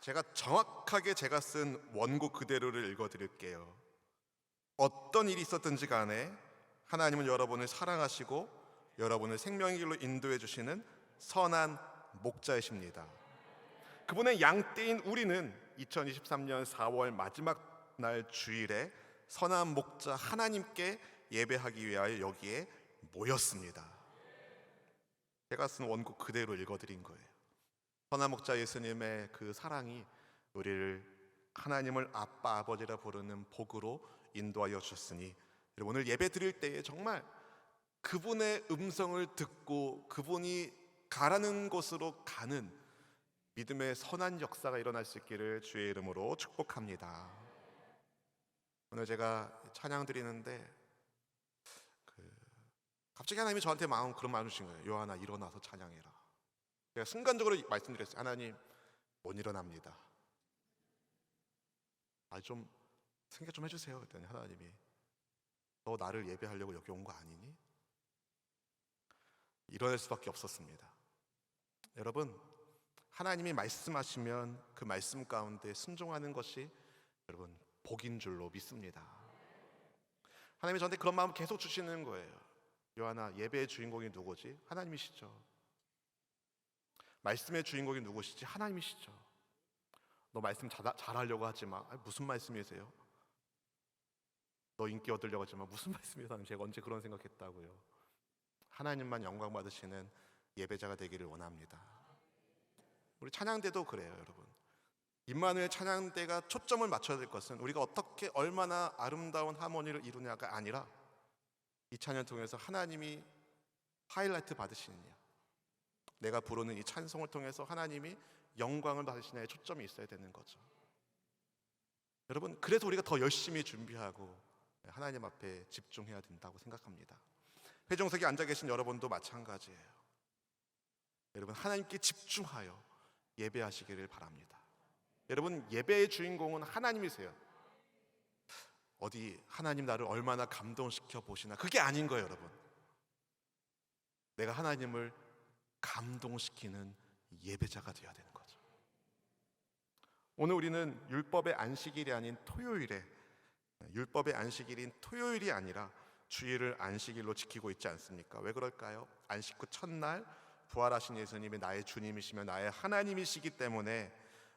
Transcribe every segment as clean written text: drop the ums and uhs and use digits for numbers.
제가 정확하게 제가 쓴 원고 그대로를 읽어드릴게요. 어떤 일이 있었든지 간에 하나님은 여러분을 사랑하시고 여러분을 생명의 길로 인도해 주시는 선한 목자이십니다. 그분의 양떼인 우리는 2023년 4월 마지막 날 주일에 선한 목자 하나님께 예배하기 위하여 여기에 모였습니다. 제가 쓴 원고 그대로 읽어드린 거예요. 선한 목자 예수님의 그 사랑이 우리를 하나님을 아빠 아버지라 부르는 복으로 인도하여 주셨으니 오늘 예배 드릴 때에 정말 그분의 음성을 듣고 그분이 가라는 곳으로 가는 믿음의 선한 역사가 일어날 수 있기를 주의 이름으로 축복합니다. 오늘 제가 찬양 드리는데 갑자기 하나님이 저한테 그런 마음 주신 거예요. 요한아, 일어나서 찬양해라. 제가 순간적으로 말씀드렸어요. 하나님, 못 일어납니다. 좀 생각 좀 해주세요. 그랬더니 하나님이, 너 나를 예배하려고 여기 온 거 아니니? 일어날 수밖에 없었습니다. 여러분, 하나님이 말씀하시면 그 말씀 가운데 순종하는 것이 여러분 복인 줄로 믿습니다. 하나님이 저한테 그런 마음 계속 주시는 거예요. 요한아, 예배의 주인공이 누구지? 하나님이시죠. 말씀의 주인공이 누구시지? 하나님이시죠. 너 말씀 잘하려고 하지 마. 무슨 말씀이세요? 너 인기 얻으려고 하지 마. 무슨 말씀이세요? 제가 언제 그런 생각했다고요? 하나님만 영광 받으시는 예배자가 되기를 원합니다. 우리 찬양대도 그래요, 여러분. 임마누엘 찬양대가 초점을 맞춰야 될 것은 우리가 어떻게 얼마나 아름다운 하모니를 이루냐가 아니라 이 찬양 통해서 하나님이 하이라이트 받으시느냐, 내가 부르는 이 찬송을 통해서 하나님이 영광을 받으시냐에 초점이 있어야 되는 거죠. 여러분, 그래서 우리가 더 열심히 준비하고 하나님 앞에 집중해야 된다고 생각합니다. 회중석에 앉아 계신 여러분도 마찬가지예요. 여러분, 하나님께 집중하여 예배하시기를 바랍니다. 여러분, 예배의 주인공은 하나님이세요. 어디 하나님 나를 얼마나 감동시켜 보시나, 그게 아닌 거예요. 여러분, 내가 하나님을 감동시키는 예배자가 되어야 되는 거죠. 오늘 우리는 율법의 안식일이 아닌 토요일에, 율법의 안식일인 토요일이 아니라 주일을 안식일로 지키고 있지 않습니까? 왜 그럴까요? 안식 후 첫날 부활하신 예수님이 나의 주님이시며 나의 하나님이시기 때문에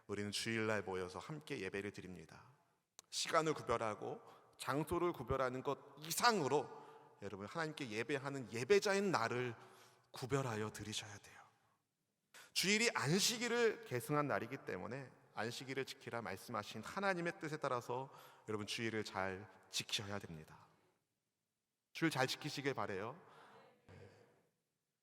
우리는 주일날 모여서 함께 예배를 드립니다. 시간을 구별하고 장소를 구별하는 것 이상으로 여러분, 하나님께 예배하는 예배자인 나를 구별하여 드리셔야 돼요. 주일이 안식일을 계승한 날이기 때문에 안식일을 지키라 말씀하신 하나님의 뜻에 따라서 여러분, 주일을 잘 지켜야 됩니다. 주일 잘 지키시길 바래요.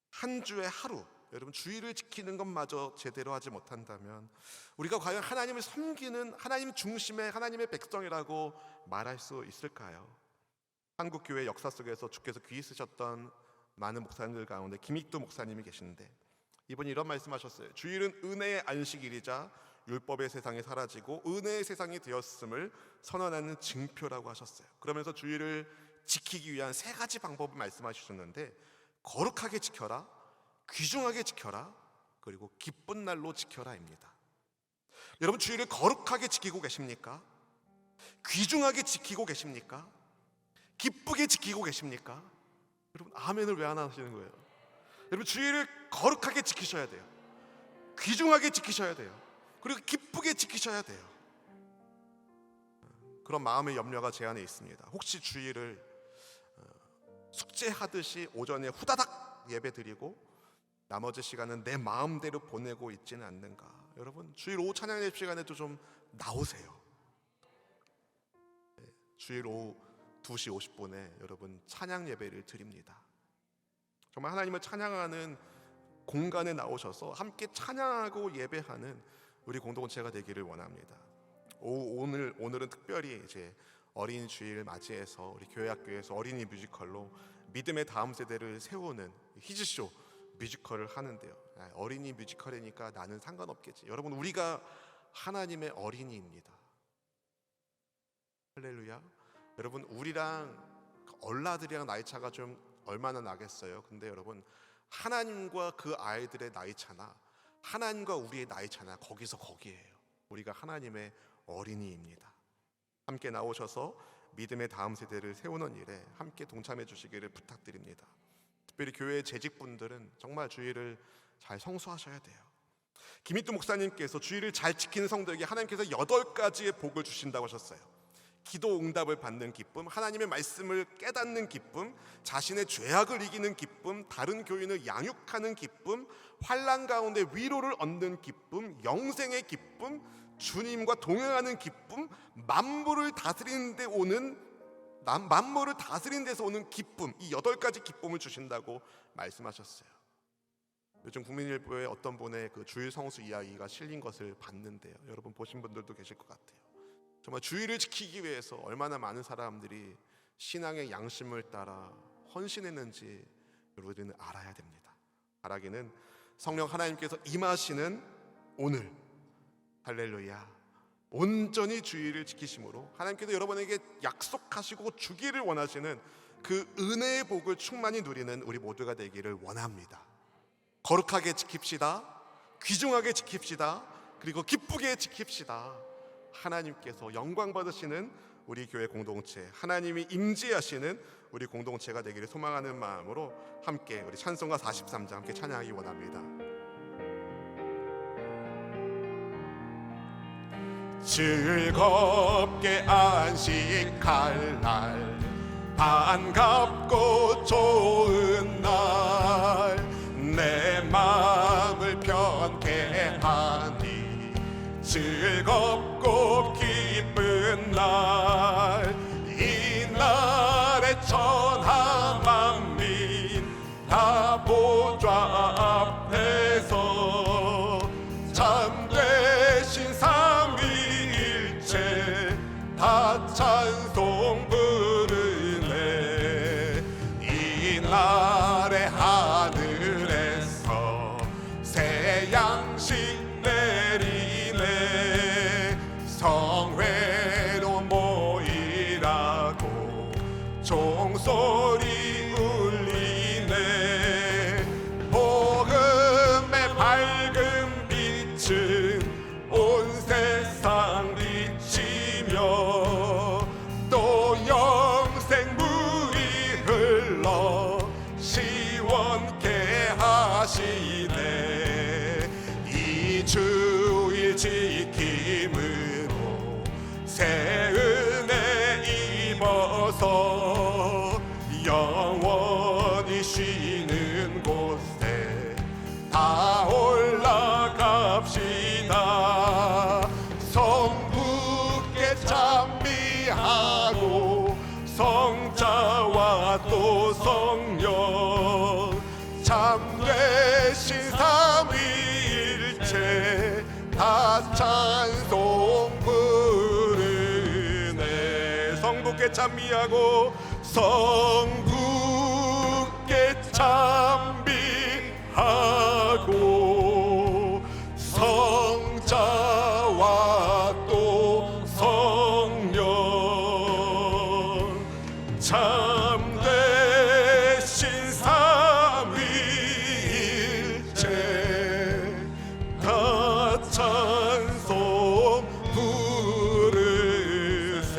한 주에 하루, 여러분, 주일을 지키는 것마저 제대로 하지 못한다면 우리가 과연 하나님을 섬기는 하나님 중심의 하나님의 백성이라고 말할 수 있을까요? 한국교회 역사 속에서 주께서 귀히 쓰셨던 많은 목사님들 가운데 김익두 목사님이 계시는데, 이분이 이런 말씀하셨어요. 주일은 은혜의 안식일이자 율법의 세상이 사라지고 은혜의 세상이 되었음을 선언하는 증표라고 하셨어요. 그러면서 주일을 지키기 위한 세 가지 방법을 말씀하셨는데, 거룩하게 지켜라, 귀중하게 지켜라, 그리고 기쁜 날로 지켜라입니다. 여러분, 주일을 거룩하게 지키고 계십니까? 귀중하게 지키고 계십니까? 기쁘게 지키고 계십니까? 여러분, 아멘을 왜 안 하시는 거예요? 여러분, 주일을 거룩하게 지키셔야 돼요. 귀중하게 지키셔야 돼요. 그리고 기쁘게 지키셔야 돼요. 그런 마음의 염려가 제 안에 있습니다. 혹시 주일을 숙제하듯이 오전에 후다닥 예배 드리고 나머지 시간은 내 마음대로 보내고 있지는 않는가? 여러분, 주일 오후 찬양 예배 시간에도 좀 나오세요. 주일 오후 2시 50분에 여러분 찬양 예배를 드립니다. 정말 하나님을 찬양하는 공간에 나오셔서 함께 찬양하고 예배하는 우리 공동체가 되기를 원합니다. 오늘은 특별히 이제 어린이 주일 맞이해서 우리 교회학교에서 어린이 뮤지컬로 믿음의 다음 세대를 세우는 히즈쇼 뮤지컬을 하는데요. 어린이 뮤지컬이니까 나는 상관없겠지. 여러분, 우리가 하나님의 어린이입니다. 할렐루야. 여러분, 우리랑 얼라들이랑 나이 차가 좀 얼마나 나겠어요? 근데 여러분, 하나님과 그 아이들의 나이 차나 하나님과 우리의 나이 차나 거기서 거기에요. 우리가 하나님의 어린이입니다. 함께 나오셔서 믿음의 다음 세대를 세우는 일에 함께 동참해 주시기를 부탁드립니다. 특별히 교회의 재직분들은 정말 주일을 잘 성수하셔야 돼요. 김희두 목사님께서 주일을 잘 지키는 성도에게 하나님께서 8가지의 복을 주신다고 하셨어요. 기도 응답을 받는 기쁨, 하나님의 말씀을 깨닫는 기쁨, 자신의 죄악을 이기는 기쁨, 다른 교인을 양육하는 기쁨, 환난 가운데 위로를 얻는 기쁨, 영생의 기쁨, 주님과 동행하는 기쁨, 만물을 다스리는 데서 오는 기쁨, 이 8가지 기쁨을 주신다고 말씀하셨어요. 요즘 국민일보에 어떤 분의 그 주일 성수 이야기가 실린 것을 봤는데요, 여러분 보신 분들도 계실 것 같아요. 정말 주일을 지키기 위해서 얼마나 많은 사람들이 신앙의 양심을 따라 헌신했는지 여러분들은 알아야 됩니다. 바라기는 성령 하나님께서 임하시는 오늘, 할렐루야, 온전히 주일을 지키심으로 하나님께서 여러분에게 약속하시고 주기를 원하시는 그 은혜의 복을 충만히 누리는 우리 모두가 되기를 원합니다. 거룩하게 지킵시다. 귀중하게 지킵시다. 그리고 기쁘게 지킵시다. 하나님께서 영광 받으시는 우리 교회 공동체, 하나님이 임재하시는 우리 공동체가 되기를 소망하는 마음으로 함께 우리 찬송가 43장 함께 찬양하기 원합니다. 즐겁게 안식할 날, 반갑고 좋은 날, 내 마음을 편케 하니 즐겁고 기쁜 날, 이 날에 천하 만민 다 보좌 앞에서 참되신 삼위일체 다 찬송 부르네. 이 날에 하늘에서 새 양식 내리네. 성회로 모이라고 종소리 울리네. 복음의 밝은 빛은 온 세상 비치며 또 영생 물이 흘러 시원케 하시네. 이 주일 지킴으로 새 은혜 입어서 영원히 쉬는 곳에 다 올라갑시다. 성부께 찬미하고 성자와 또 성령 참되신 삼위일체 다 찬송 부르네. 성부께 찬미하고 성부께 찬미하고 성자와 또 성령 참되신 삼위일체 다 찬송 부르세.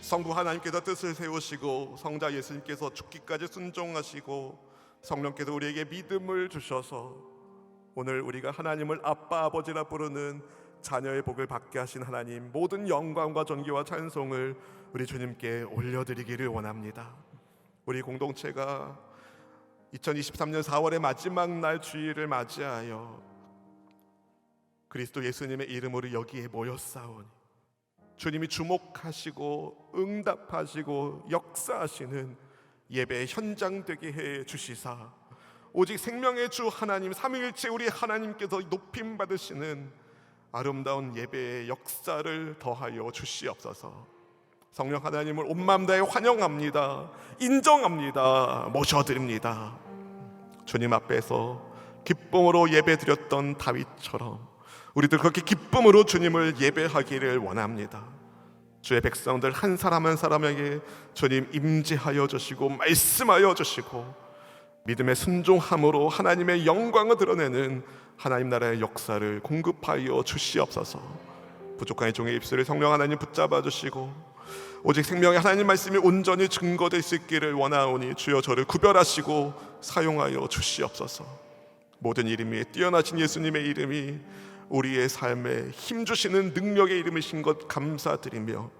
성부 하나님께서 뜻을 세우시고 성자 예수님께서 죽기까지 순종하시고 성령께서 우리에게 믿음을 주셔서 오늘 우리가 하나님을 아빠 아버지라 부르는 자녀의 복을 받게 하신 하나님, 모든 영광과 존귀와 찬송을 우리 주님께 올려드리기를 원합니다. 우리 공동체가 2023년 4월의 마지막 날 주일을 맞이하여 그리스도 예수님의 이름으로 여기에 모였사오니 주님이 주목하시고 응답하시고 역사하시는 예배의 현장 되게 해 주시사 오직 생명의 주 하나님 삼위일체 우리 하나님께서 높임 받으시는 아름다운 예배의 역사를 더하여 주시옵소서. 성령 하나님을 온 마음 다해 환영합니다. 인정합니다. 모셔드립니다. 주님 앞에서 기쁨으로 예배드렸던 다윗처럼 우리들 그렇게 기쁨으로 주님을 예배하기를 원합니다. 주의 백성들 한 사람 한 사람에게 주님 임재하여 주시고 말씀하여 주시고 믿음의 순종함으로 하나님의 영광을 드러내는 하나님 나라의 역사를 공급하여 주시옵소서. 부족한 이 종의 입술을 성령 하나님 붙잡아 주시고 오직 생명의 하나님 말씀이 온전히 증거될 수 있기를 원하오니 주여 저를 구별하시고 사용하여 주시옵소서. 모든 이름 위에 뛰어나신 예수님의 이름이 우리의 삶에 힘주시는 능력의 이름이신 것 감사드리며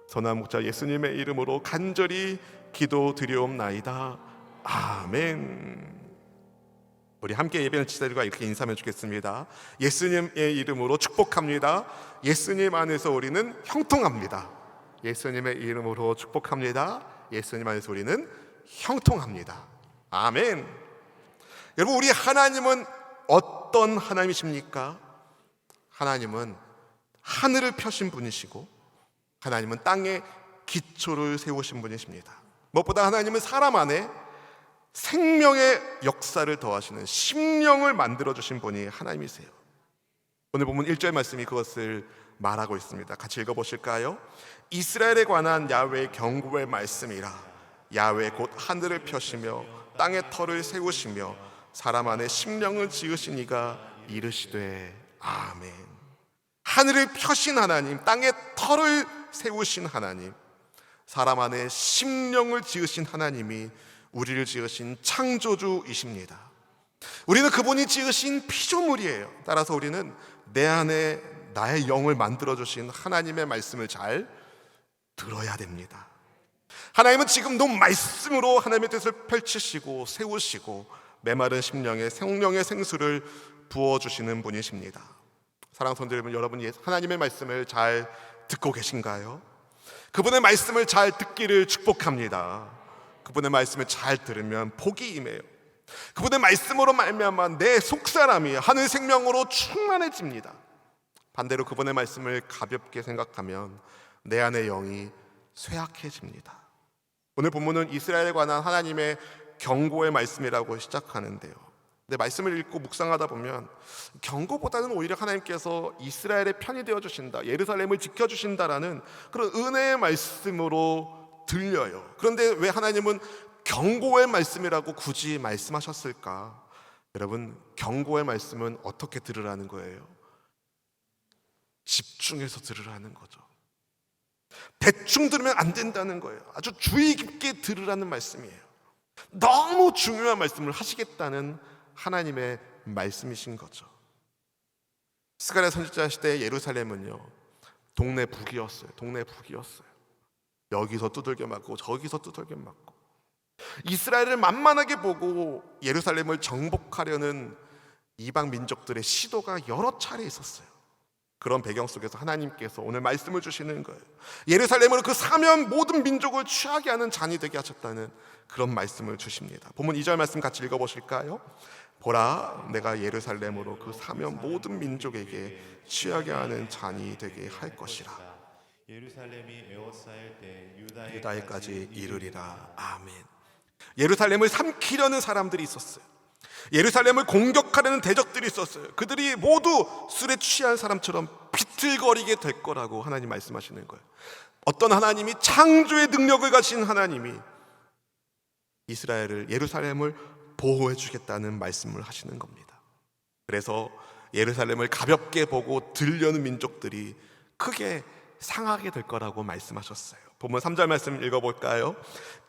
선한 목자 예수님의 이름으로 간절히 기도드리옵나이다. 아멘. 우리 함께 예배는 지자들과 이렇게 인사하면 좋겠습니다. 예수님의 이름으로 축복합니다. 예수님 안에서 우리는 형통합니다. 예수님의 이름으로 축복합니다. 예수님 안에서 우리는 형통합니다. 아멘. 여러분, 우리 하나님은 어떤 하나님이십니까? 하나님은 하늘을 펴신 분이시고 하나님은 땅에 기초를 세우신 분이십니다. 무엇보다 하나님은 사람 안에 생명의 역사를 더하시는 심령을 만들어주신 분이 하나님이세요. 오늘 보면 1절 말씀이 그것을 말하고 있습니다. 같이 읽어보실까요? 이스라엘에 관한 야훼의 경고의 말씀이라. 야훼 곧 하늘을 펴시며 땅의 터를 세우시며 사람 안에 심령을 지으시니가 이르시되 아멘. 하늘을 펴신 하나님, 땅의 터를 세우신 하나님, 사람 안에 심령을 지으신 하나님이 우리를 지으신 창조주이십니다. 우리는 그분이 지으신 피조물이에요. 따라서 우리는 내 안에 나의 영을 만들어주신 하나님의 말씀을 잘 들어야 됩니다. 하나님은 지금도 말씀으로 하나님의 뜻을 펼치시고 세우시고 메마른 심령에 생명의 생수를 부어주시는 분이십니다. 사랑하는 성도 여러분, 여러분이 하나님의 말씀을 잘 듣고 계신가요? 그분의 말씀을 잘 듣기를 축복합니다. 그분의 말씀을 잘 들으면 복이 임해요. 그분의 말씀으로 말미암아 내 속사람이 하늘 생명으로 충만해집니다. 반대로 그분의 말씀을 가볍게 생각하면 내 안의 영이 쇠약해집니다. 오늘 본문은 이스라엘에 관한 하나님의 경고의 말씀이라고 시작하는데요, 근데 말씀을 읽고 묵상하다 보면 경고보다는 오히려 하나님께서 이스라엘의 편이 되어주신다, 예루살렘을 지켜주신다라는 그런 은혜의 말씀으로 들려요. 그런데 왜 하나님은 경고의 말씀이라고 굳이 말씀하셨을까? 여러분, 경고의 말씀은 어떻게 들으라는 거예요? 집중해서 들으라는 거죠. 대충 들으면 안 된다는 거예요. 아주 주의 깊게 들으라는 말씀이에요. 너무 중요한 말씀을 하시겠다는 하나님의 말씀이신 거죠. 스가랴 선지자 시대의 예루살렘은요, 동네 북이었어요. 동네 북이었어요. 여기서 두들겨 맞고 저기서 두들겨 맞고, 이스라엘을 만만하게 보고 예루살렘을 정복하려는 이방 민족들의 시도가 여러 차례 있었어요. 그런 배경 속에서 하나님께서 오늘 말씀을 주시는 거예요. 예루살렘으로 그 사면 모든 민족을 취하게 하는 잔이 되게 하셨다는 그런 말씀을 주십니다. 본문 2절 말씀 같이 읽어보실까요? 보라, 내가 예루살렘으로 그 사면 모든 민족에게 취하게 하는 잔이 되게 할 것이라. 예루살렘이 에워싸일 때 유다에까지 이르리라. 아멘. 예루살렘을 삼키려는 사람들이 있었어요. 예루살렘을 공격하려는 대적들이 있었어요. 그들이 모두 술에 취한 사람처럼 비틀거리게 될 거라고 하나님 말씀하시는 거예요. 어떤 하나님이, 창조의 능력을 가진 하나님이 이스라엘을, 예루살렘을 보호해 주겠다는 말씀을 하시는 겁니다. 그래서 예루살렘을 가볍게 보고 들려는 민족들이 크게 상하게 될 거라고 말씀하셨어요. 본문 3절 말씀 읽어볼까요?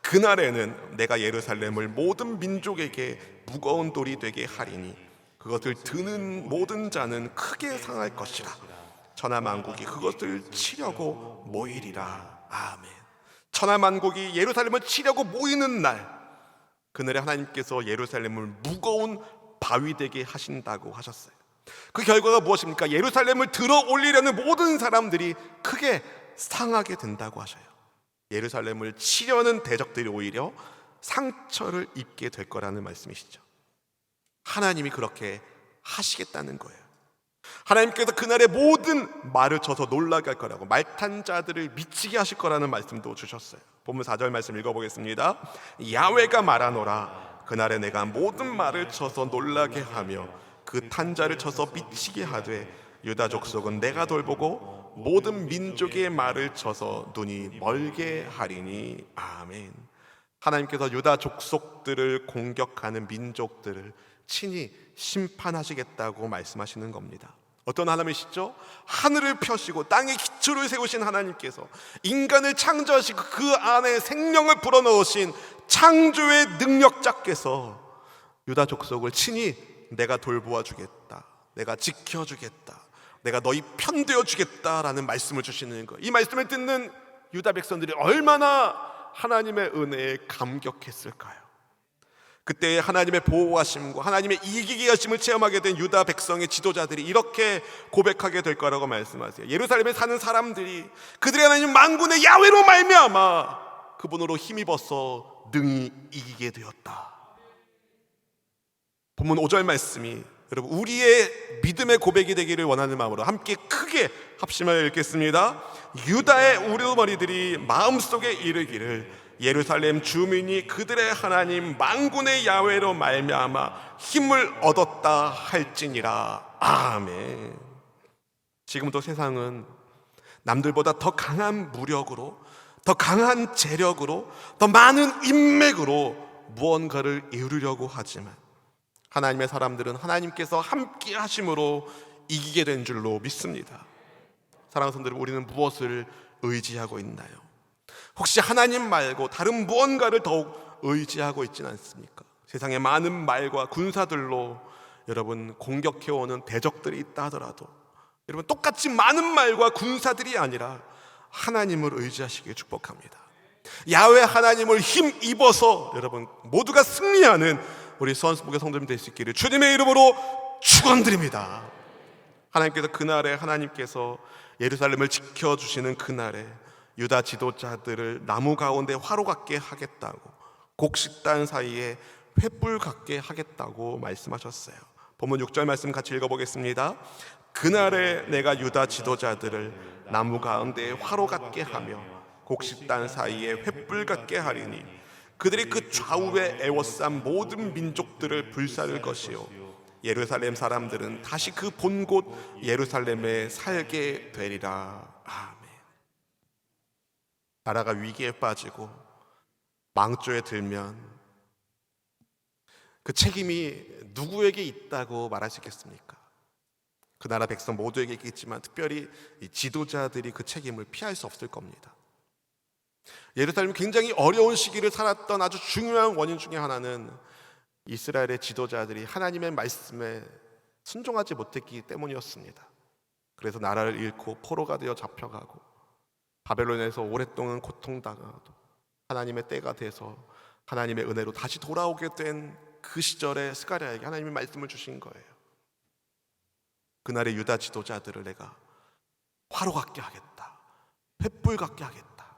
그날에는 내가 예루살렘을 모든 민족에게 무거운 돌이 되게 하리니 그것을 드는 모든 자는 크게 상할 것이라. 천하만국이 그것을 치려고 모이리라. 아멘. 천하만국이 예루살렘을 치려고 모이는 날, 그날에 하나님께서 예루살렘을 무거운 바위 되게 하신다고 하셨어요. 그 결과가 무엇입니까? 예루살렘을 들어 올리려는 모든 사람들이 크게 상하게 된다고 하셔요. 예루살렘을 치려는 대적들이 오히려 상처를 입게 될 거라는 말씀이시죠. 하나님이 그렇게 하시겠다는 거예요. 하나님께서 그날에 모든 말을 쳐서 놀라게 할 거라고, 말탄 자들을 미치게 하실 거라는 말씀도 주셨어요. 본문 4절 말씀 읽어보겠습니다. 야훼가 말하노라. 그날에 내가 모든 말을 쳐서 놀라게 하며 그 탄자를 쳐서 미치게 하되 유다 족속은 내가 돌보고 모든 민족의 말을 쳐서 눈이 멀게 하리니. 아멘. 하나님께서 유다 족속들을 공격하는 민족들을 친히 심판하시겠다고 말씀하시는 겁니다. 어떤 하나님이시죠? 하늘을 펴시고 땅에 기초를 세우신 하나님께서 인간을 창조하시고 그 안에 생명을 불어넣으신 창조의 능력자께서 유다 족속을 친히 내가 돌보아 주겠다, 내가 지켜주겠다, 내가 너희 편되어 주겠다라는 말씀을 주시는 거예요. 이 말씀을 듣는 유다 백성들이 얼마나 하나님의 은혜에 감격했을까요? 그때 하나님의 보호하심과 하나님의 이기게 하심을 체험하게 된 유다 백성의 지도자들이 이렇게 고백하게 될 거라고 말씀하세요. 예루살렘에 사는 사람들이 그들의 하나님 만군의 야훼로 말미암아 그분으로 힘입어서 능히 이기게 되었다. 본문 5절 말씀이 여러분 우리의 믿음의 고백이 되기를 원하는 마음으로 함께 크게 합심하여 읽겠습니다. 유다의 우두머리들이 마음속에 이르기를 예루살렘 주민이 그들의 하나님 만군의 야훼로 말미암아 힘을 얻었다 할지니라. 아멘. 지금도 세상은 남들보다 더 강한 무력으로, 더 강한 재력으로, 더 많은 인맥으로 무언가를 이루려고 하지만 하나님의 사람들은 하나님께서 함께 하심으로 이기게 된 줄로 믿습니다. 사랑하는 성도들, 우리는 무엇을 의지하고 있나요? 혹시 하나님 말고 다른 무언가를 더욱 의지하고 있지는 않습니까? 세상에 많은 말과 군사들로 여러분 공격해오는 대적들이 있다 하더라도 여러분 똑같이 많은 말과 군사들이 아니라 하나님을 의지하시길 축복합니다. 야훼 하나님을 힘입어서 여러분 모두가 승리하는 우리 수원수목의 성도님 될 수 있기를 주님의 이름으로 축원드립니다. 하나님께서 그날에 하나님께서 예루살렘을 지켜주시는 그날에 유다 지도자들을 나무 가운데 화로 같게 하겠다고, 곡식단 사이에 횃불 같게 하겠다고 말씀하셨어요. 본문 6절 말씀 같이 읽어보겠습니다. 그날에 내가 유다 지도자들을 나무 가운데 화로 같게 하며 곡식단 사이에 횃불 같게 하리니 그들이 그 좌우에 에워싼 모든 민족들을 불사를 것이요 예루살렘 사람들은 다시 그 본 곳 예루살렘에 살게 되리라. 아멘. 나라가 위기에 빠지고 망조에 들면 그 책임이 누구에게 있다고 말할 수 있겠습니까? 그 나라 백성 모두에게 있겠지만 특별히 이 지도자들이 그 책임을 피할 수 없을 겁니다. 예루살렘이 굉장히 어려운 시기를 살았던 아주 중요한 원인 중에 하나는 이스라엘의 지도자들이 하나님의 말씀에 순종하지 못했기 때문이었습니다. 그래서 나라를 잃고 포로가 되어 잡혀가고 바벨론에서 오랫동안 고통당하도 하나님의 때가 돼서 하나님의 은혜로 다시 돌아오게 된 그 시절에 스가랴에게 하나님의 말씀을 주신 거예요. 그날의 유다 지도자들을 내가 화로 같게 하겠다, 횃불 같게 하겠다.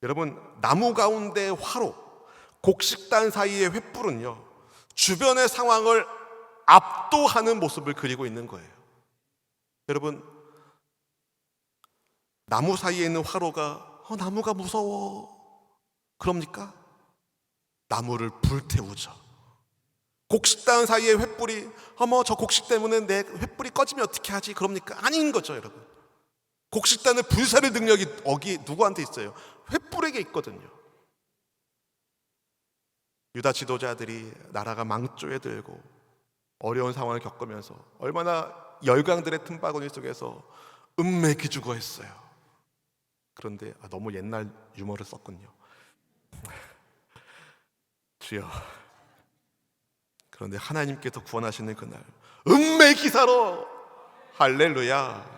여러분 나무 가운데 화로, 곡식단 사이의 횃불은요 주변의 상황을 압도하는 모습을 그리고 있는 거예요. 여러분 나무 사이에 있는 화로가 나무가 무서워 그럽니까? 나무를 불태우죠. 곡식단 사이에 횃불이 저 곡식 때문에 내 횃불이 꺼지면 어떻게 하지? 그럽니까? 아닌 거죠. 여러분 곡식단을 불사를 능력이 누구한테 있어요? 횃불에게 있거든요. 유다 지도자들이 나라가 망조에 들고 어려운 상황을 겪으면서 얼마나 열강들의 틈바구니 속에서 음메기죽어 했어요. 그런데 너무 옛날 유머를 썼군요. 주여. 그런데 하나님께서 구원하시는 그날 음메기사로 할렐루야.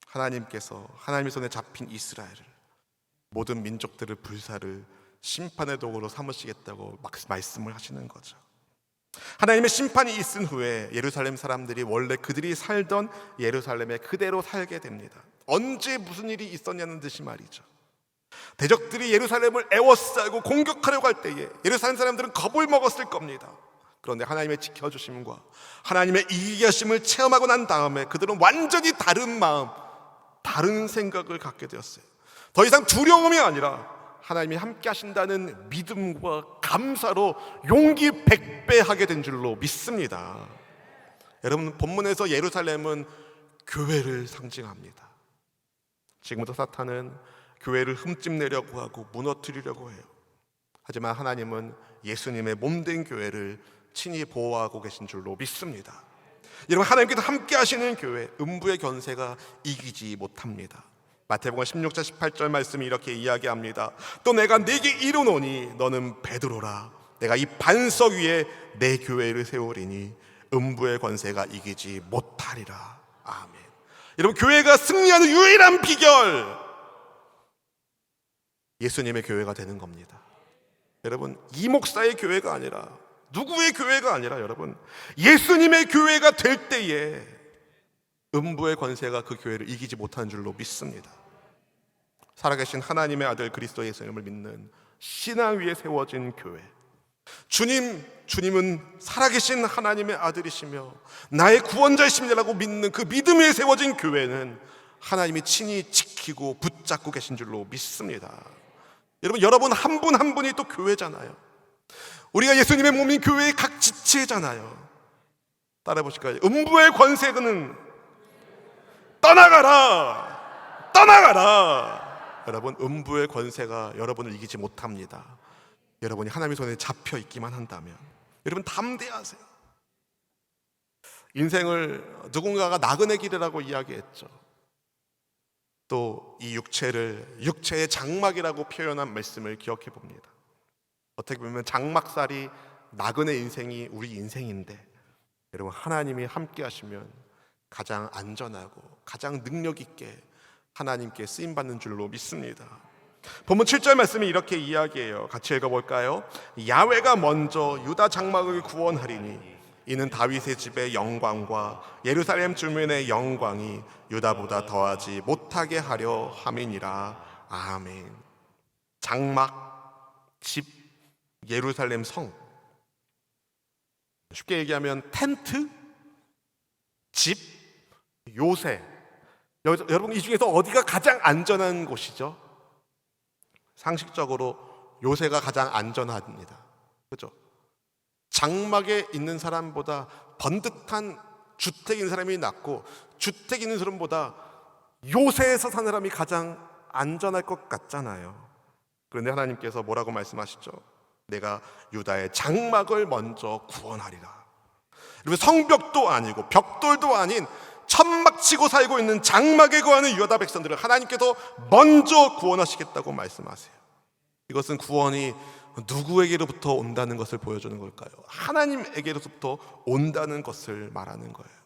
하나님께서 하나님의 손에 잡힌 이스라엘을 모든 민족들을 불사를 심판의 도구로 삼으시겠다고 말씀을 하시는 거죠. 하나님의 심판이 있은 후에 예루살렘 사람들이 원래 그들이 살던 예루살렘에 그대로 살게 됩니다. 언제 무슨 일이 있었냐는 듯이 말이죠. 대적들이 예루살렘을 에워싸고 공격하려고 할 때에 예루살렘 사람들은 겁을 먹었을 겁니다. 그런데 하나님의 지켜주심과 하나님의 이기게 하심을 체험하고 난 다음에 그들은 완전히 다른 마음, 다른 생각을 갖게 되었어요. 더 이상 두려움이 아니라 하나님이 함께 하신다는 믿음과 감사로 용기 100배 하게 된 줄로 믿습니다. 여러분 본문에서 예루살렘은 교회를 상징합니다. 지금부터 사탄은 교회를 흠집내려고 하고 무너뜨리려고 해요. 하지만 하나님은 예수님의 몸된 교회를 친히 보호하고 계신 줄로 믿습니다. 여러분, 하나님께서 함께 하시는 교회, 음부의 권세가 이기지 못합니다. 마태복음 16장 18절 말씀이 이렇게 이야기합니다. 또 내가 네게 이르노니 너는 베드로라. 내가 이 반석 위에 내 교회를 세우리니 음부의 권세가 이기지 못하리라. 아멘. 여러분, 교회가 승리하는 유일한 비결, 예수님의 교회가 되는 겁니다. 여러분, 이 목사의 교회가 아니라, 누구의 교회가 아니라, 여러분, 예수님의 교회가 될 때에 음부의 권세가 그 교회를 이기지 못하는 줄로 믿습니다. 살아계신 하나님의 아들 그리스도 예수님을 믿는 신앙 위에 세워진 교회, 주님은 살아계신 하나님의 아들이시며 나의 구원자이십니다라고 믿는 그 믿음 위에 세워진 교회는 하나님이 친히 지키고 붙잡고 계신 줄로 믿습니다. 여러분 한 분 한 분이 또 교회잖아요. 우리가 예수님의 몸인 교회의 각 지체잖아요. 따라해 보실까요? 음부의 권세는 떠나가라, 떠나가라. 여러분, 음부의 권세가 여러분을 이기지 못합니다. 여러분이 하나님의 손에 잡혀 있기만 한다면. 여러분, 담대하세요. 인생을 누군가가 나그네 길이라고 이야기했죠. 또 이 육체의 장막이라고 표현한 말씀을 기억해 봅니다. 어떻게 보면 장막살이 나그네 인생이 우리 인생인데, 여러분, 하나님이 함께 하시면 가장 안전하고 가장 능력 있게 하나님께 쓰임받는 줄로 믿습니다. 본문 7절 말씀이 이렇게 이야기해요. 같이 읽어볼까요? 야훼가 먼저 유다 장막을 구원하리니 이는 다윗의 집의 영광과 예루살렘 주민의 영광이 유다보다 더하지 못하게 하려 함이니라. 아멘. 장막, 집, 예루살렘 성. 쉽게 얘기하면 텐트, 집, 요새. 여러분, 이 중에서 어디가 가장 안전한 곳이죠? 상식적으로 요새가 가장 안전합니다. 그렇죠? 장막에 있는 사람보다 번듯한 주택에 있는 사람이 낫고, 주택에 있는 사람보다 요새에서 사는 사람이 가장 안전할 것 같잖아요. 그런데 하나님께서 뭐라고 말씀하시죠? 내가 유다의 장막을 먼저 구원하리라. 그리고 성벽도 아니고 벽돌도 아닌 천막 치고 살고 있는 장막에 거하는 유다 백성들을 하나님께서 먼저 구원하시겠다고 말씀하세요. 이것은 구원이 누구에게로부터 온다는 것을 보여주는 걸까요? 하나님에게로부터 온다는 것을 말하는 거예요.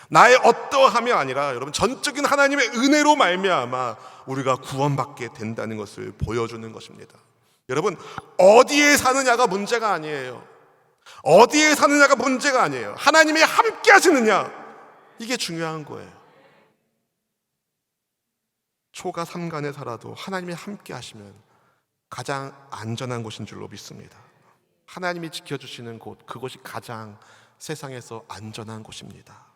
나의 어떠함이 아니라 여러분, 전적인 하나님의 은혜로 말미암아 우리가 구원받게 된다는 것을 보여주는 것입니다. 여러분, 어디에 사느냐가 문제가 아니에요. 어디에 사느냐가 문제가 아니에요. 하나님이 함께 하시느냐, 이게 중요한 거예요. 초가 삼간에 살아도 하나님이 함께 하시면 가장 안전한 곳인 줄로 믿습니다. 하나님이 지켜주시는 곳, 그곳이 가장 세상에서 안전한 곳입니다.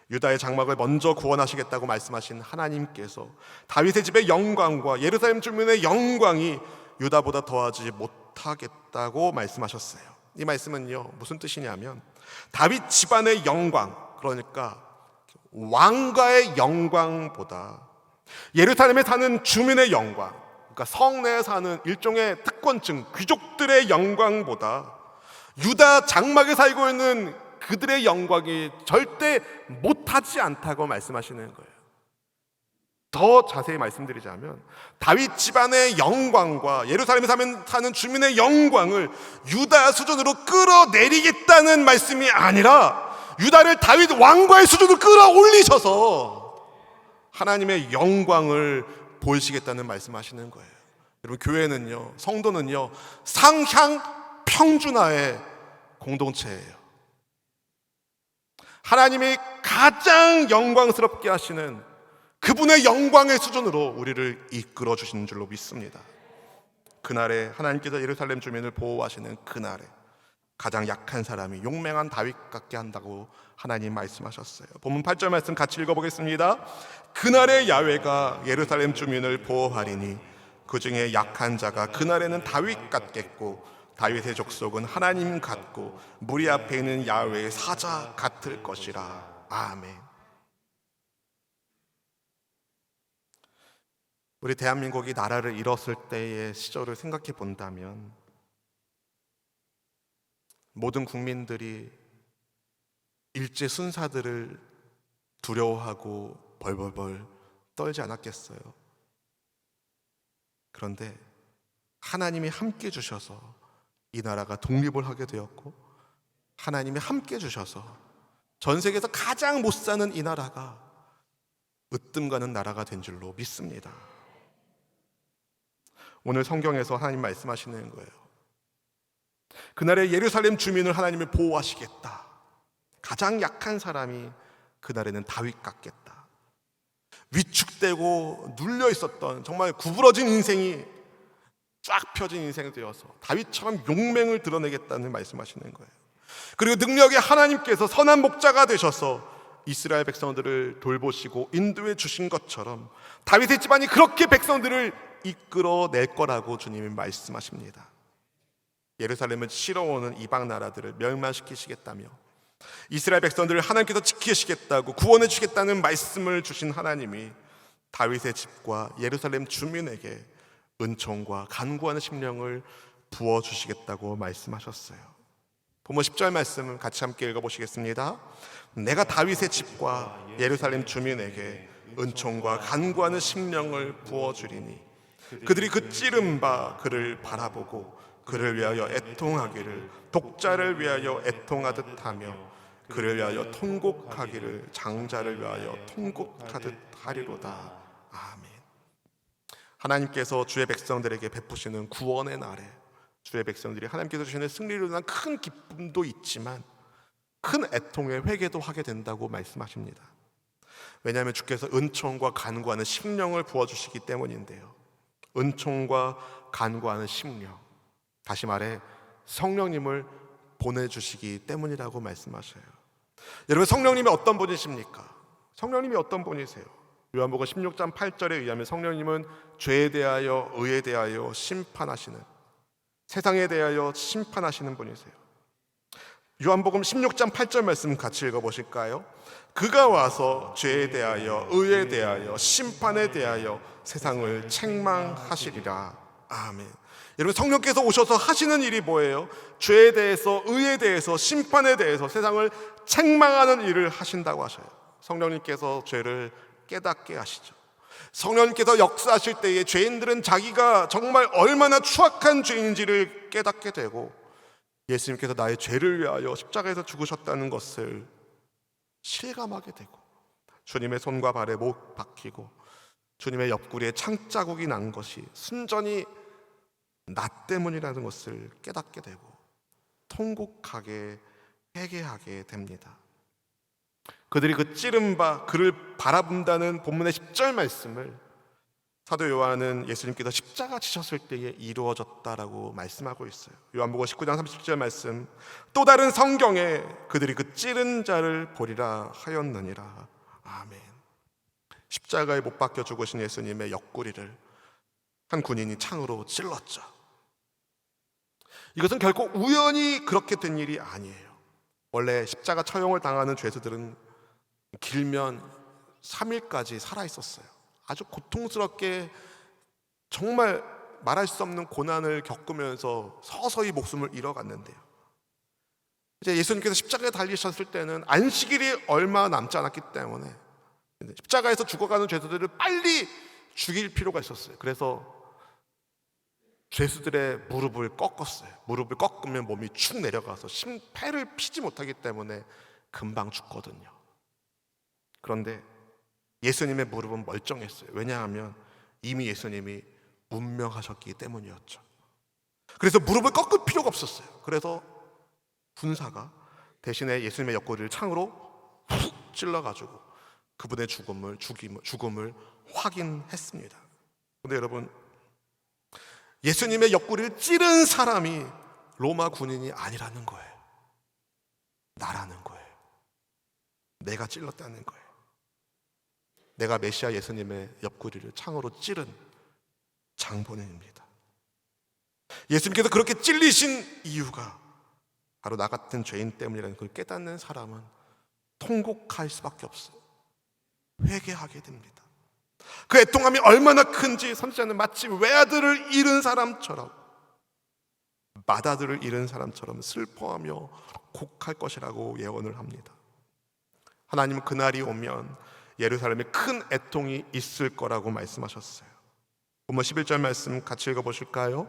유다의 장막을 먼저 구원하시겠다고 말씀하신 하나님께서 다윗의 집의 영광과 예루살렘 주민의 영광이 유다보다 더하지 못하겠다고 말씀하셨어요. 이 말씀은요, 무슨 뜻이냐면 다윗 집안의 영광, 그러니까 왕가의 영광보다 예루살렘에 사는 주민의 영광, 그러니까 성내에 사는 일종의 특권층 귀족들의 영광보다 유다 장막에 살고 있는 그들의 영광이 절대 못하지 않다고 말씀하시는 거예요. 더 자세히 말씀드리자면 다윗 집안의 영광과 예루살렘에 사는 주민의 영광을 유다 수준으로 끌어내리겠다는 말씀이 아니라 유다를 다윗 왕과의 수준으로 끌어올리셔서 하나님의 영광을 보이시겠다는 말씀하시는 거예요. 여러분, 교회는요, 성도는요, 상향 평준화의 공동체예요. 하나님이 가장 영광스럽게 하시는 그분의 영광의 수준으로 우리를 이끌어 주시는 줄로 믿습니다. 그날에 하나님께서 예루살렘 주민을 보호하시는 그날에 가장 약한 사람이 용맹한 다윗 같게 한다고 하나님 말씀하셨어요. 본문 8절 말씀 같이 읽어보겠습니다. 그날에 야훼가 예루살렘 주민을 보호하리니 그 중에 약한 자가 그날에는 다윗 같겠고 다윗의 족속은 하나님 같고 무리 앞에 있는 야훼의 사자 같을 것이라. 아멘. 우리 대한민국이 나라를 잃었을 때의 시절을 생각해 본다면 모든 국민들이 일제 순사들을 두려워하고 벌벌벌 떨지 않았겠어요? 그런데 하나님이 함께 주셔서 이 나라가 독립을 하게 되었고, 하나님이 함께 주셔서 전 세계에서 가장 못 사는 이 나라가 으뜸 가는 나라가 된 줄로 믿습니다. 오늘 성경에서 하나님 말씀하시는 거예요. 그날의 예루살렘 주민을 하나님이 보호하시겠다. 가장 약한 사람이 그날에는 다윗 같겠다. 위축되고 눌려 있었던 정말 구부러진 인생이 쫙 펴진 인생이 되어서 다윗처럼 용맹을 드러내겠다는 말씀하시는 거예요. 그리고 능력의 하나님께서 선한 목자가 되셔서 이스라엘 백성들을 돌보시고 인도해 주신 것처럼 다윗의 집안이 그렇게 백성들을 이끌어낼 거라고 주님이 말씀하십니다. 예루살렘을 치러오는 이방 나라들을 멸망시키시겠다며 이스라엘 백성들을 하나님께서 지키시겠다고 구원해 주시겠다는 말씀을 주신 하나님이 다윗의 집과 예루살렘 주민에게 은총과 간구하는 심령을 부어주시겠다고 말씀하셨어요. 본문 10절 말씀을 같이 함께 읽어보시겠습니다. 내가 다윗의 집과 예루살렘 주민에게 은총과 간구하는 심령을 부어주리니 그들이 그 찌른 바 그를 바라보고 그를 위하여 애통하기를 독자를 위하여 애통하듯 하며 그를 위하여 통곡하기를 장자를 위하여 통곡하듯 하리로다. 아멘. 하나님께서 주의 백성들에게 베푸시는 구원의 날에 주의 백성들이 하나님께서 주시는 승리로 인한 큰 기쁨도 있지만 큰 애통의 회개도 하게 된다고 말씀하십니다. 왜냐하면 주께서 은총과 간구하는 심령을 부어주시기 때문인데요. 은총과 간구하는 심령, 다시 말해 성령님을 보내주시기 때문이라고 말씀하셔요. 여러분, 성령님이 어떤 분이십니까? 성령님이 어떤 분이세요? 요한복음 16장 8절에 의하면 성령님은 죄에 대하여 의에 대하여 심판하시는, 세상에 대하여 심판하시는 분이세요. 요한복음 16장 8절 말씀 같이 읽어보실까요? 그가 와서 죄에 대하여 의에 대하여 심판에 대하여 세상을 책망하시리라. 아멘. 여러분, 성령께서 오셔서 하시는 일이 뭐예요? 죄에 대해서, 의에 대해서, 심판에 대해서 세상을 책망하는 일을 하신다고 하셔요. 성령님께서 죄를 깨닫게 하시죠. 성령님께서 역사하실 때에 죄인들은 자기가 정말 얼마나 추악한 죄인지를 깨닫게 되고, 예수님께서 나의 죄를 위하여 십자가에서 죽으셨다는 것을 실감하게 되고, 주님의 손과 발에 못 박히고 주님의 옆구리에 창자국이 난 것이 순전히 나 때문이라는 것을 깨닫게 되고 통곡하게, 회개하게 됩니다. 그들이 그 찌른 바 그를 바라본다는 본문의 10절 말씀을 사도 요한은 예수님께서 십자가 지셨을 때에 이루어졌다라고 말씀하고 있어요. 요한복음 19장 37절 말씀, 또 다른 성경에 그들이 그 찌른 자를 보리라 하였느니라. 아멘. 십자가에 못 박혀 죽으신 예수님의 옆구리를 한 군인이 창으로 찔렀죠. 이것은 결코 우연히 그렇게 된 일이 아니에요. 원래 십자가 처형을 당하는 죄수들은 길면 3일까지 살아있었어요. 아주 고통스럽게 정말 말할 수 없는 고난을 겪으면서 서서히 목숨을 잃어갔는데요. 이제 예수님께서 십자가에 달리셨을 때는 안식일이 얼마 남지 않았기 때문에 십자가에서 죽어가는 죄수들을 빨리 죽일 필요가 있었어요. 그래서 죄수들의 무릎을 꺾었어요. 무릎을 꺾으면 몸이 축 내려가서 폐를 피지 못하기 때문에 금방 죽거든요. 그런데 예수님의 무릎은 멀쩡했어요. 왜냐하면 이미 예수님이 운명하셨기 때문이었죠. 그래서 무릎을 꺾을 필요가 없었어요. 그래서 군사가 대신에 예수님의 옆구리를 창으로 훅 찔러가지고 그분의 죽음을 확인했습니다. 그런데 여러분, 예수님의 옆구리를 찌른 사람이 로마 군인이 아니라는 거예요. 나라는 거예요. 내가 찔렀다는 거예요. 내가 메시아 예수님의 옆구리를 창으로 찌른 장본인입니다. 예수님께서 그렇게 찔리신 이유가 바로 나 같은 죄인 때문이라는 걸 깨닫는 사람은 통곡할 수밖에 없어요. 회개하게 됩니다. 그 애통함이 얼마나 큰지 선지자는 마치 외아들을 잃은 사람처럼 맏아들을 잃은 사람처럼 슬퍼하며 곡할 것이라고 예언을 합니다. 하나님은 그날이 오면 예루살렘에 큰 애통이 있을 거라고 말씀하셨어요. 본문 11절 말씀 같이 읽어보실까요?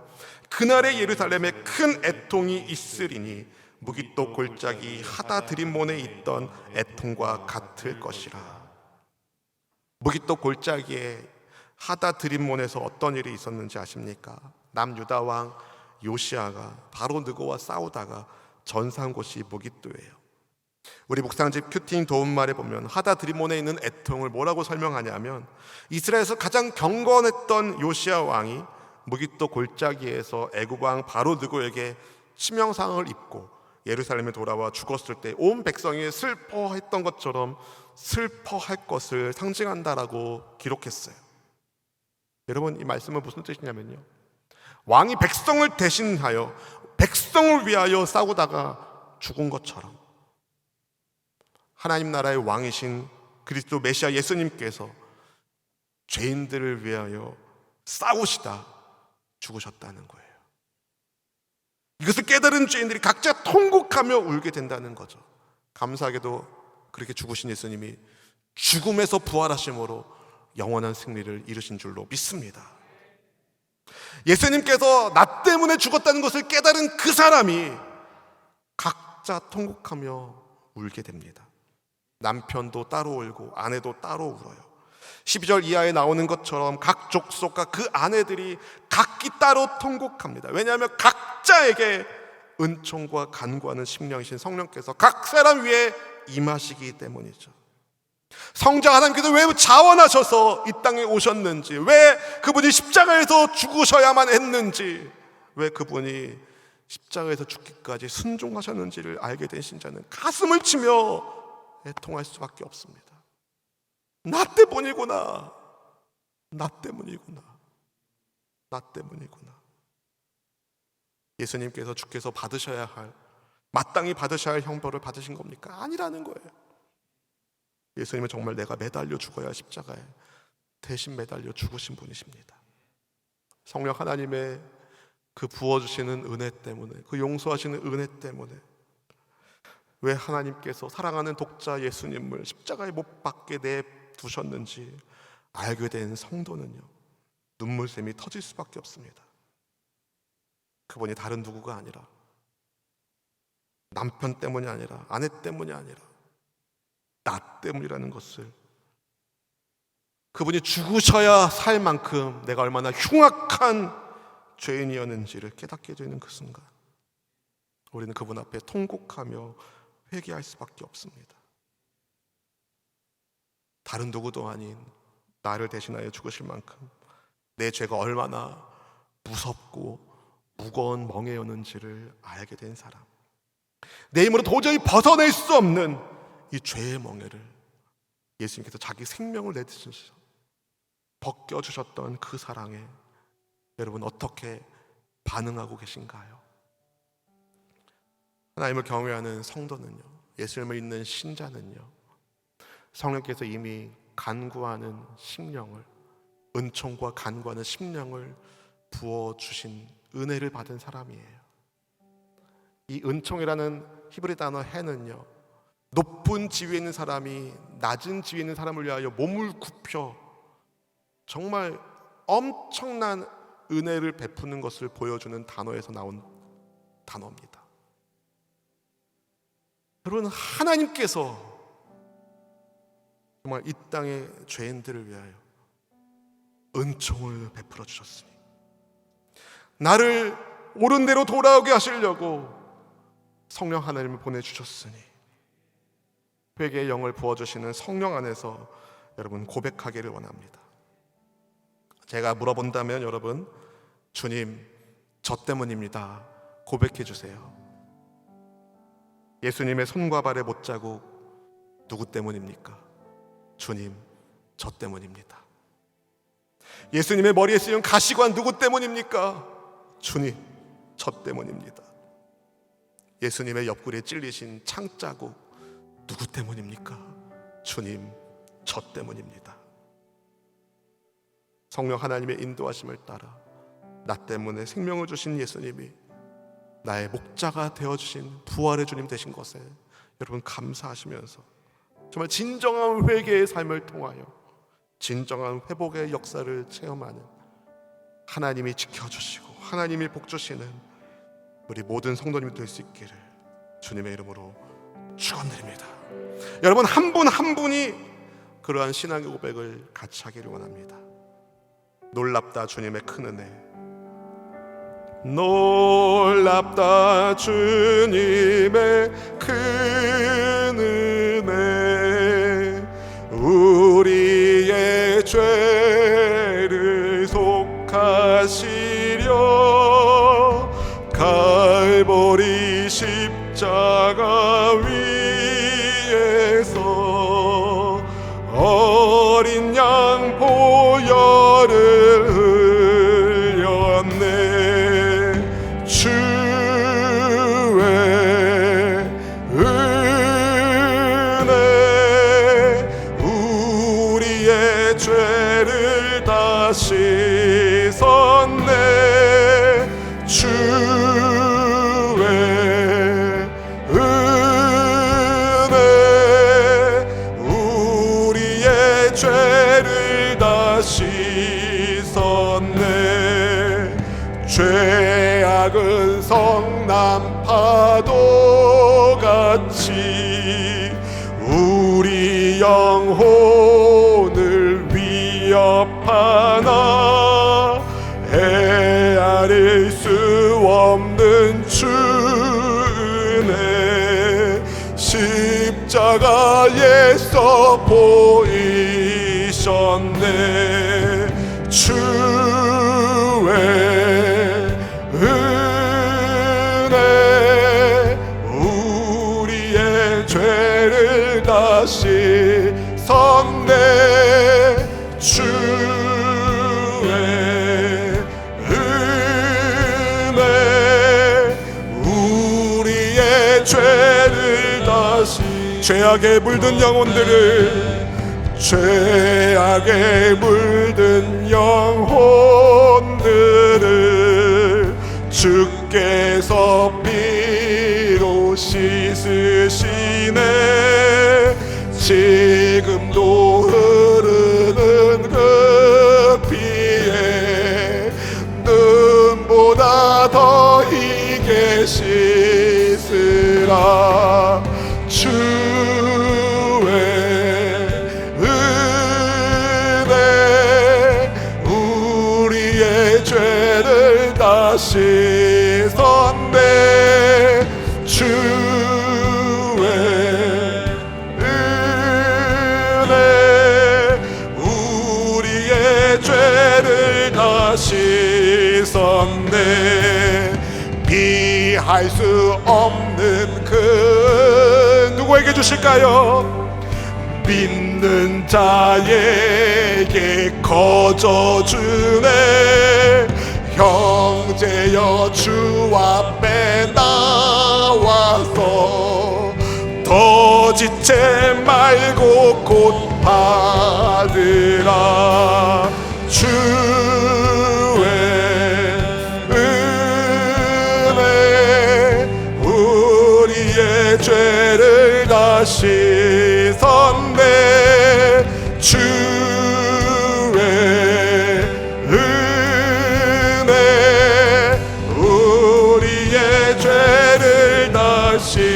그날에 예루살렘에 큰 애통이 있으리니 무기또 골짜기 하다 드림몬에 있던 애통과 같을 것이라. 무기또 골짜기에 하다 드림몬에서 어떤 일이 있었는지 아십니까? 남유다 왕 요시아가 바로 느고와 싸우다가 전사한 곳이 무기또예요. 우리 묵상집 큐팅 도움말에 보면 하다 드림몬에 있는 애통을 뭐라고 설명하냐면, 이스라엘에서 가장 경건했던 요시아 왕이 무기또 골짜기에서 애굽 왕 바로 느고에게 치명상을 입고 예루살렘에 돌아와 죽었을 때 온 백성이 슬퍼했던 것처럼 슬퍼할 것을 상징한다라고 기록했어요. 여러분, 이 말씀은 무슨 뜻이냐면요, 왕이 백성을 대신하여 백성을 위하여 싸우다가 죽은 것처럼 하나님 나라의 왕이신 그리스도 메시아 예수님께서 죄인들을 위하여 싸우시다 죽으셨다는 거예요. 이것을 깨달은 죄인들이 각자 통곡하며 울게 된다는 거죠. 감사하게도 그렇게 죽으신 예수님이 죽음에서 부활하심으로 영원한 승리를 이루신 줄로 믿습니다. 예수님께서 나 때문에 죽었다는 것을 깨달은 그 사람이 각자 통곡하며 울게 됩니다. 남편도 따로 울고 아내도 따로 울어요. 12절 이하에 나오는 것처럼 각 족속과 그 아내들이 각기 따로 통곡합니다. 왜냐하면 각자에게 은총과 간구하는 심령이신 성령께서 각 사람 위에 임하시기 때문이죠. 성자 하나님께서 왜 자원하셔서 이 땅에 오셨는지, 왜 그분이 십자가에서 죽으셔야만 했는지, 왜 그분이 십자가에서 죽기까지 순종하셨는지를 알게 된 신자는 가슴을 치며 애통할 수밖에 없습니다. 나 때문이구나, 나 때문이구나, 나 때문이구나. 예수님께서 주께서 받으셔야 할, 마땅히 받으셔야 할 형벌을 받으신 겁니까? 아니라는 거예요. 예수님은 정말 내가 매달려 죽어야 십자가에 대신 매달려 죽으신 분이십니다. 성령 하나님의 그 부어주시는 은혜 때문에, 그 용서하시는 은혜 때문에 왜 하나님께서 사랑하는 독자 예수님을 십자가에 못 박게 내두셨는지 알게 된 성도는요, 눈물샘이 터질 수밖에 없습니다. 그분이 다른 누구가 아니라, 남편 때문이 아니라, 아내 때문이 아니라 나 때문이라는 것을, 그분이 죽으셔야 살 만큼 내가 얼마나 흉악한 죄인이었는지를 깨닫게 되는 그 순간 우리는 그분 앞에 통곡하며 회개할 수밖에 없습니다. 다른 누구도 아닌 나를 대신하여 죽으실 만큼 내 죄가 얼마나 무섭고 무거운 멍에였는지를 알게 된 사람, 내 힘으로 도저히 벗어낼 수 없는 이 죄의 멍에를 예수님께서 자기 생명을 내주셔서 벗겨주셨던 그 사랑에 여러분 어떻게 반응하고 계신가요? 하나님을 경외하는 성도는요, 예수님을 믿는 신자는요, 성령께서 이미 간구하는 심령을, 은총과 간구하는 심령을 부어주신 은혜를 받은 사람이에요. 이 은총이라는 히브리 단어 해는요, 높은 지위에 있는 사람이 낮은 지위에 있는 사람을 위하여 몸을 굽혀 정말 엄청난 은혜를 베푸는 것을 보여주는 단어에서 나온 단어입니다. 여러분, 하나님께서 정말 이 땅의 죄인들을 위하여 은총을 베풀어 주셨으니, 나를 옳은 대로 돌아오게 하시려고 성령 하나님을 보내주셨으니, 회개의 영을 부어주시는 성령 안에서 여러분 고백하기를 원합니다. 제가 물어본다면 여러분, 주님, 저 때문입니다, 고백해 주세요. 예수님의 손과 발의 못자국 누구 때문입니까? 주님, 저 때문입니다. 예수님의 머리에 쓰인 가시관 누구 때문입니까? 주님, 저 때문입니다. 예수님의 옆구리에 찔리신 창자국 누구 때문입니까? 주님, 저 때문입니다. 성령 하나님의 인도하심을 따라 나 때문에 생명을 주신 예수님이 나의 목자가 되어주신 부활의 주님 되신 것에 여러분 감사하시면서 정말 진정한 회개의 삶을 통하여 진정한 회복의 역사를 체험하는, 하나님이 지켜주시고 하나님이 복주시는 우리 모든 성도님이 될 수 있기를 주님의 이름으로 축원드립니다. 여러분 한 분 한 분이 그러한 신앙의 고백을 같이 하기를 원합니다. 놀랍다 주님의 큰 은혜, 놀랍다 주님의 큰 은혜, 우리의 죄를 속하시려 갈보리 십자가 위에서 어린 양 보혈을 흘렸네. 주의 은혜 우리의 죄를 다 씻었네. 주의 은혜 우리의 죄를 다 씻었네. 죄악은 성남 파도같이 우리 영혼을 위협하나 헤아릴 수 없는 주은혜 십자가에서 보이셨네. 주의 은혜 우리의 죄를 다 씻었네. 주의 은혜 우리의 죄를 다 죄악에 물든 영혼들을, 죄악에 물든 영혼들을 주께서 피로 씻으시네. 지금도 흐르는 그 피에 눈보다 더 희게 씻으라. 주의 은혜 우리의 죄를 다 씻었네. 주의 은혜 우리의 죄를 다 씻었네. 비할 수 없는 그 누구에게 주실까요? 믿는 자에게 거저 주네. 형제여 주 앞에 나와서 더 지체 말고 곧 받으라. 주의 은혜 우리의 죄를 다 씻었네. 주의 은혜 우리의 죄를 다 씻었네.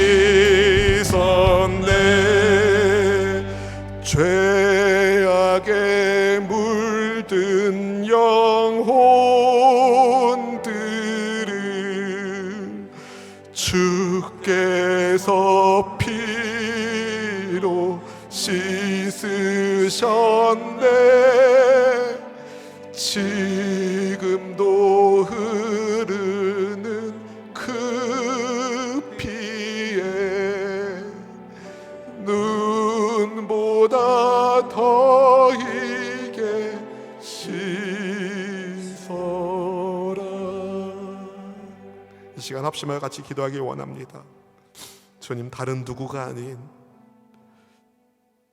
죄악에 물든 영혼들을 주께서 피로 씻으셨네. 지금도 흐르는 그 피에 눈보다 더 희게 씻어라. 이 시간 합심하여 같이 기도하기 원합니다. 주님, 다른 누구가 아닌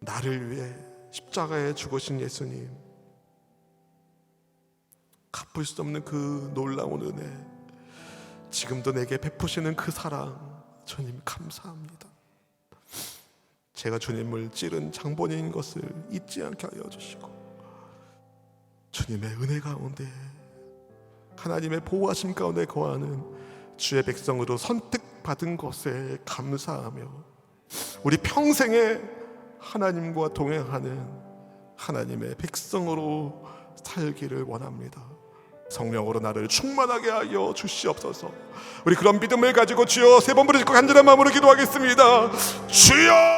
나를 위해 십자가에 죽으신 예수님, 갚을 수 없는 그 놀라운 은혜, 지금도 내게 베푸시는 그 사랑, 주님 감사합니다. 제가 주님을 찌른 장본인인 것을 잊지 않게 하여 주시고, 주님의 은혜 가운데, 하나님의 보호하심 가운데 거하는 주의 백성으로 선택받은 것에 감사하며 우리 평생에 하나님과 동행하는 하나님의 백성으로 살기를 원합니다. 성령으로 나를 충만하게 하여 주시옵소서. 우리 그런 믿음을 가지고 주여 세 번 부르짖고 간절한 마음으로 기도하겠습니다. 주여!